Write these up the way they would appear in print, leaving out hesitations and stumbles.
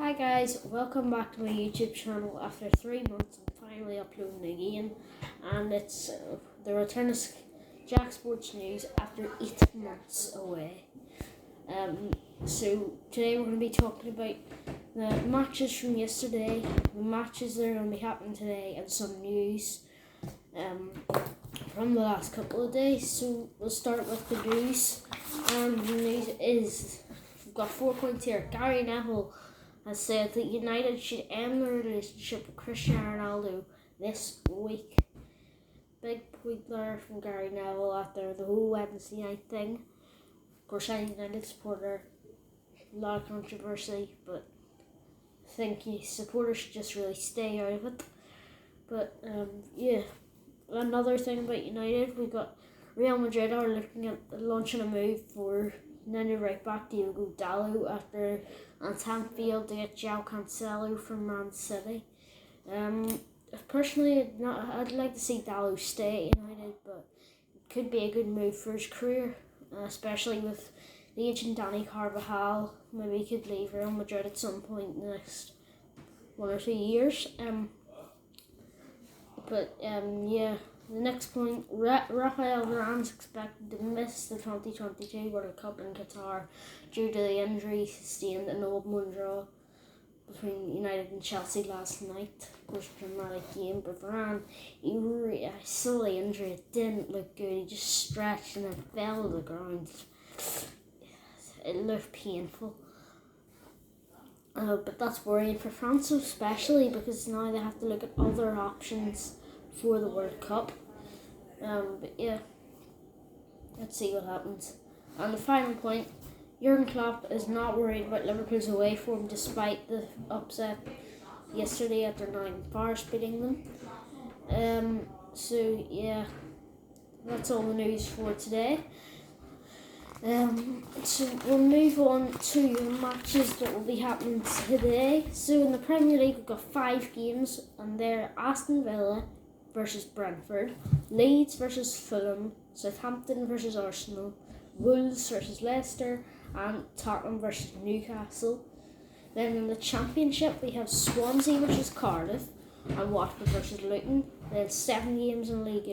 Hi guys, welcome back to my YouTube channel after 3 months. I'm finally uploading again, and it's the return of Jack Sports News after 8 months away. So today we're going to be talking about the matches from yesterday, the matches that are going to be happening today, and some news from the last couple of days. So we'll start with the news, and the news is we've got 4 points here. Gary Neville has said that United should end their relationship with Cristiano Ronaldo this week. Big point there from Gary Neville after the whole Wednesday night thing. Of course, I'm a United supporter, a lot of controversy, but I think supporters should just really stay out of it. But yeah, another thing about United, we got Real Madrid are looking at launching a move for United right back Diogo Dalot after Antoine failed to get João Cancelo from Man City. Personally, I'd like to see Dalot stay at United, but it could be a good move for his career, especially with the agent Dani Carvajal. Maybe he could leave Real Madrid at some point in the next 1 or 2 years. Yeah. The next point, Rafael Varane is expected to miss the 2022 World Cup in Qatar due to the injury sustained in the 1-1 draw between United and Chelsea last night. It was a dramatic game, but Varane, I saw the injury, it didn't look good. He just stretched and then fell to the ground. It looked painful. But that's worrying for France especially, because now they have to look at other options for the World Cup. But yeah, let's see what happens. And the final point, Jurgen Klopp is not worried about Liverpool's away form despite the upset yesterday after Nottingham Forest beating them. So yeah, that's all the news for today. So we'll move on to the matches that will be happening today. So in the Premier League, we've got 5 games, and they're Aston Villa versus Brentford, Leeds versus Fulham, Southampton versus Arsenal, Wolves versus Leicester, and Tottenham versus Newcastle. Then in the Championship, we have Swansea versus Cardiff and Watford versus Luton. Then 7 games in Ligue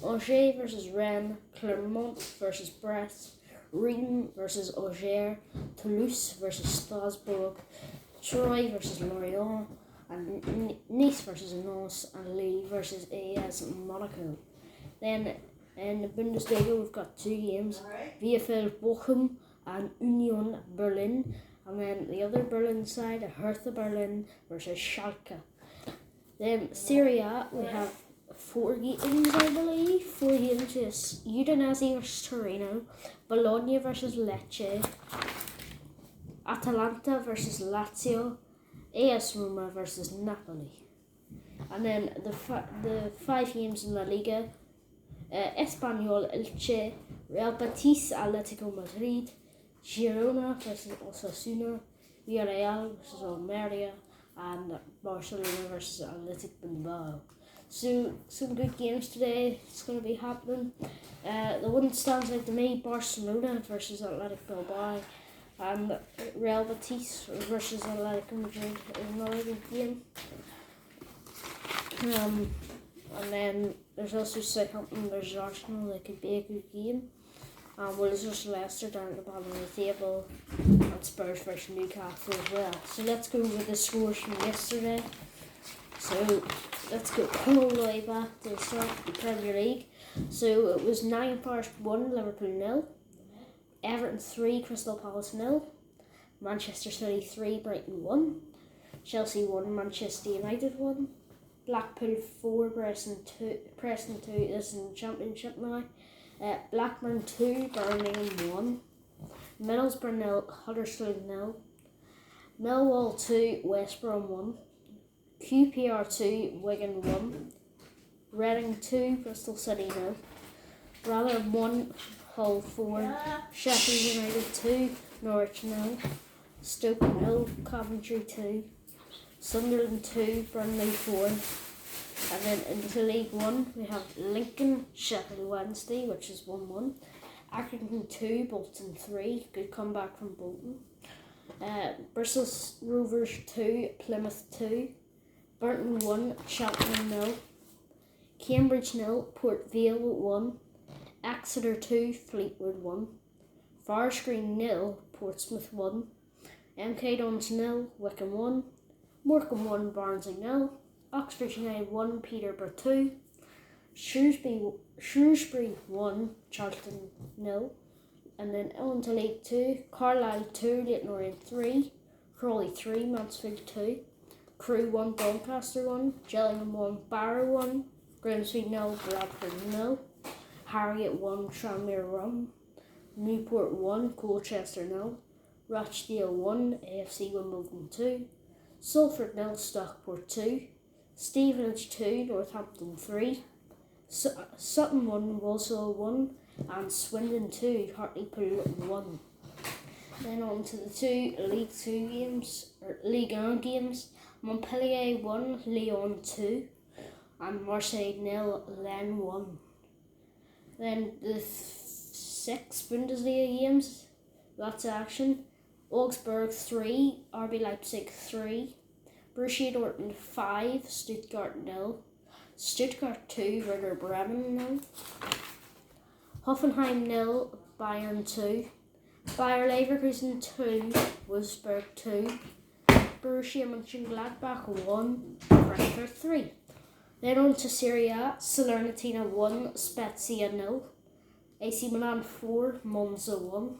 1, Angers versus Rennes, Clermont versus Brest, Rennes versus Auxerre, Toulouse versus Strasbourg, Troyes versus Lorient, and Nice versus Nantes, and Lille versus AS Monaco. Then in the Bundesliga, we've got 2 games, VfL Bochum and Union Berlin, and then the other Berlin side, Hertha Berlin versus Schalke. Then Serie A, we have 4 games, I believe. 4 games is Udinese versus Torino, Bologna versus Lecce, Atalanta versus Lazio, AS Roma versus Napoli. And then the 5 games in La Liga, Espanyol Elche, Real Betis Atletico Madrid, Girona versus Osasuna, Villarreal versus Almeria, and Barcelona versus Athletic Bilbao. So some good games today. It's going to be happening. The one that stands out to me, Barcelona versus Athletic Bilbao, and Real Betis versus Atletico Madrid is another good game. And then there's also Southampton versus Arsenal. That could be a good game. Wolves versus Leicester down at the bottom of the table, and Spurs versus Newcastle as well. So let's go with the scores from yesterday. So let's go all the way back to the start of the Premier League. So it was Nottingham Forest 1, Liverpool 0, Everton 3, Crystal Palace 0, Manchester City 3, Brighton 1, Chelsea 1, Manchester United 1, Blackpool 4, Preston 2, this is in the Championship now, Blackburn 2, Birmingham 1, Middlesbrough 0, Huddersfield 0, Millwall 2, West Brom 1, QPR 2, Wigan 1, Reading 2, Bristol City 0, Rotherham 1, Hull 4, Sheffield United 2, Norwich 0, Stoke 0, Coventry 2, Sunderland 2, Burnley 4. And then into League 1, we have Lincoln, Sheffield Wednesday, which is 1-1. Accrington 2, Bolton 3, good comeback from Bolton. Bristol Rovers 2, Plymouth 2, Burton 1, Cheltenham 0, Cambridge 0, Port Vale 1, Exeter 2, Fleetwood 1, Forest Green 0, Portsmouth 1, MK Dons 0, Wycombe 1, Morecambe 1, Barnsley 0, Oxford United 1, Peterborough 2, Shrewsbury 1, Charlton 0, and then on to League 2, Carlisle 2, Leyton Orient 3, Crawley 3, Mansfield 2, Crewe 1, Doncaster 1, Gillingham 1, Barrow 1, Grimsby 0, Bradford 0, Harriet 1, Tranmere 1, Newport 1, Colchester 0, Rochdale 1, AFC Wimbledon 2, Salford 0, Stockport 2, Stevenage 2, Northampton 3, Sutton 1, Walsall 1, and Swindon 2, Hartlepool 1. Then on to the two League 2 games, or Ligue 1 games. Montpellier 1, Lyon 2, and Marseille 0, Lens 1. Then the 6 Bundesliga games, lots of action. Augsburg 3, RB Leipzig 3, Borussia Dortmund 5, Stuttgart 0, Stuttgart 2, Werder Bremen 0, Hoffenheim 0, Bayern 2, Bayer Leverkusen 2, Wolfsburg 2, Borussia Mönchengladbach 1, Frankfurt 3. Then on to Serie A, Salernitana 1, Spezia 0, AC Milan 4, Monza 1,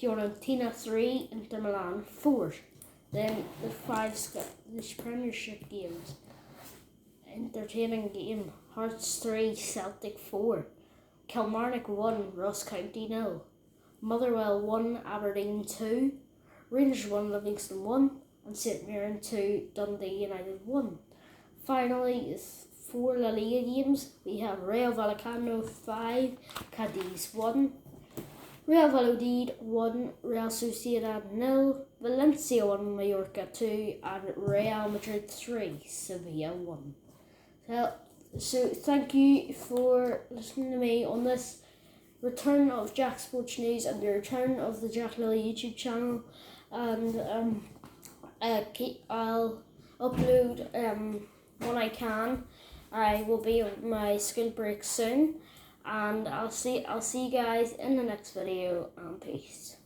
Fiorentina 3, Inter Milan 4. Then the 5 Scottish Premiership games. Entertaining game, Hearts 3, Celtic 4, Kilmarnock 1, Ross County 0, Motherwell 1, Aberdeen 2, Rangers 1, Livingston 1, and St Mirren 2, Dundee United 1. Finally, 4 La Liga games. We have Rayo Vallecano 5, Cadiz 1, Real Valladolid 1, Real Sociedad 0, Valencia 1, Mallorca 2, and Real Madrid 3, Sevilla 1. So thank you for listening to me on this return of Jack Sports News and the return of the Jack Lilly YouTube channel. And I'll upload when I can. I will be on my school break soon, and I'll see you guys in the next video, and peace.